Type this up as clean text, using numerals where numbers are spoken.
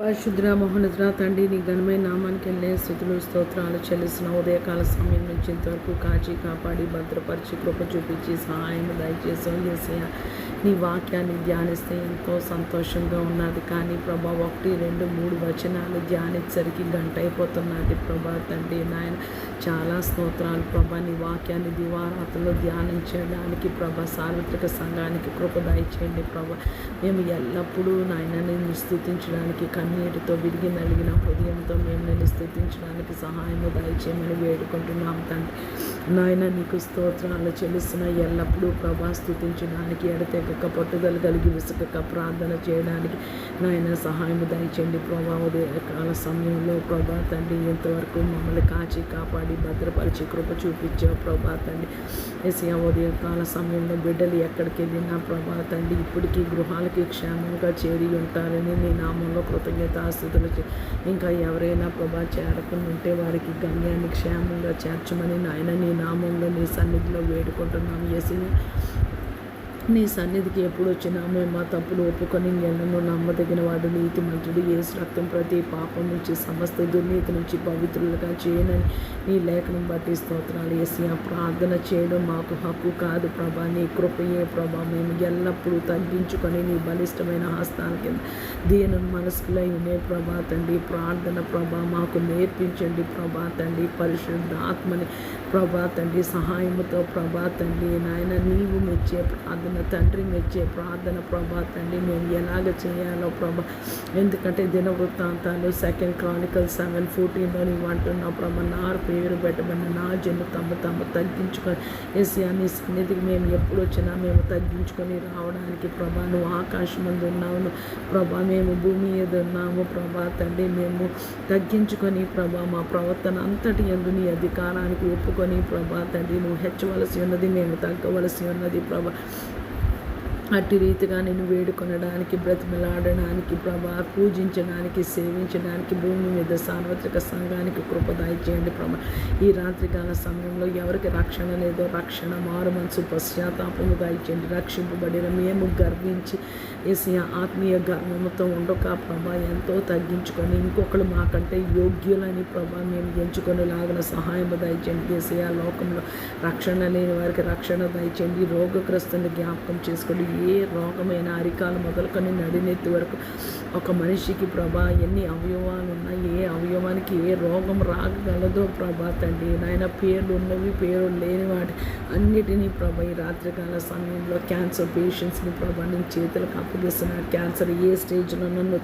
పరిశుద్ధ మహోన్నతుడ తండ్రి, నీ ఘనమైన నామానికి వెళ్ళే స్తుతులు స్తోత్రాలు చెల్లిసిన ఉదయకాల సమయం నుంచి ఇంతవరకు కాచి కాపాడి భద్రపరిచి కృప చూపించి సహాయం దయచేసావు యేసయ్య. నీ వాక్యాన్ని ధ్యానిస్తే ఎంతో సంతోషంగా ఉన్నది, కానీ ప్రభా 1, 2, 3 వచనాలు ధ్యానించరికి గంట అయిపోతున్నది ప్రభా తండ్రి నాయన. చాలా స్తోత్రాలు ప్రభా. నీ వాక్యాన్ని దివారాత్రులు ధ్యానించడానికి ప్రభా సార్వత్రిక సంఘానికి కృప దయచేయండి ప్రభా. మేము ఎల్లప్పుడూ నాయన నిన్ను స్తుతించడానికి కన్నీటితో విరిగి నలిగిన హృదయంతో మేము నిన్ను స్తుతించడానికి సహాయము దయచేయమని వేడుకుంటున్నాం తండ్రి నాయన. నీకు స్తోత్రాలు చెల్లిస్తున్న ఎల్లప్పుడూ ప్రభా స్తుతించడానికి ఎడతెగక పట్టుదల కలిగి విసుకక ప్రార్థన చేయడానికి నాయన సహాయము దయచేయండి ప్రభా. ఉదయకాల సమయంలో ప్రభా తండ్రి ఇంతవరకు మమ్మల్ని కాచి కాపాడి భద్రపరిచి కృప చూపించావు ప్రభా తండ్రి యేసయ్య. ఉదయకాల సమయంలో బిడ్డలు ఎక్కడికి వెళ్ళినా ప్రభా తండ్రి ఇప్పటికీ గృహాలకి క్షేమంగా చేరి ఉంటారని నీ నామంలో కృతజ్ఞతాస్తుతులు. ఇంకా ఎవరైనా ప్రభా చేరకుండా ఉంటే వారికి గమ్యాన్ని క్షేమంగా చేర్చమని నాయన నీ నామంలో నీ సన్నిధిలో వేడుకుంటున్నాం యేసయ్య. నీ సన్నిధికి ఎప్పుడు వచ్చినా మేము మా తప్పులు ఒప్పుకొని ఎన్నో నమ్మదగిన వాడు నీతిమంతుడు యేసు రక్తం ప్రతి పాపం నుంచి సమస్త దుర్నీతి నుంచి పవిత్రులుగా చేయనని నీ లేఖనం బట్టి స్తోత్రాలు యేసయ్య. ప్రార్థన చేయడం మాకు హక్కు కాదు ప్రభా, నీ కృపయే ప్రభా. మేము ఎల్లప్పుడూ తగ్గించుకొని నీ బలిష్టమైన హస్తాల కింద దీని మనసుకులై ఉండే ప్రభా తండ్రి ప్రార్థన ప్రభా మాకు నేర్పించండి ప్రభా తండ్రి. పరిశుద్ధ ఆత్మని ప్రభా తండ్రి సహాయముతో ప్రభా తండ్రి నాయన నీవు మెచ్చే ప్రార్థన తండ్రి మెచ్చే ప్రార్థన ప్రభా తండ్రి మేము ఎలాగ చేయాలో ప్రభా. ఎందుకంటే దినవృత్తాంతాలు 2 Chronicles 7:14 నీవు అంటున్నావు ప్రభా, నా పేరు పెట్టబడిన నా జన్మ తమ తగ్గించుకొని యేసయ్య నీ సన్నిధికి మేము ఎప్పుడు వచ్చినా మేము తగ్గించుకొని రావడానికి ప్రభా. నువ్వు ఆకాశం ముందు ఉన్నావు ప్రభా, మేము భూమి మీద ఉన్నాము ప్రభా తండ్రి. మేము తగ్గించుకొని ప్రభా మా ప్రవర్తన అంతటి యందు నీ అధికారానికి ఒప్పుకొని ప్రభా తండ్రి నువ్వు హెచ్చవలసి ఉన్నది, మేము తగ్గవలసి ఉన్నది ప్రభా. అట్టి రీతిగా నేను వేడుకొనడానికి బ్రతిమలాడడానికి ప్రభా, పూజించడానికి సేవించడానికి భూమి మీద సార్వత్రిక సంఘానికి కృప దయచేయండి ప్రభా. ఈ రాత్రికాల సమయంలో ఎవరికి రక్షణ లేదో రక్షణ మారు మనసు పశ్చాత్తాపము దయచేయండి. రక్షింపబడిన మేము గర్వించి యేసయ్య ఆత్మీయ గర్వముతో ఉండక ప్రభా ఎంతో తగ్గించుకొని ఇంకొకరు మాకంటే యోగ్యులని ప్రభా మేము ఎంచుకొని లాగిన సహాయం దయచేయండి యేసయ్య. లోకంలో రక్షణ లేని వారికి రక్షణ దయచేయండి. రోగగ్రస్తుని జ్ఞాపకం చేసుకోండి. ఏ రోగమైన అరికాలు మొదలుకొని నడినెత్తి వరకు ఒక మనిషికి ప్రభా ఎన్ని అవయవాలు ఉన్నాయి, ఏ అవయవానికి ఏ రోగం రాగలదో ప్రభా తండ్రి నాయన. పేర్లు ఉన్నవి పేర్లు లేని వాటి అన్నిటినీ ప్రభా ఈ రాత్రికాల సమయంలో క్యాన్సర్ పేషెంట్స్ని ప్రభా నేను చేతులకు అప్పగిస్తున్నా. క్యాన్సర్ ఏ స్టేజ్లో నన్ను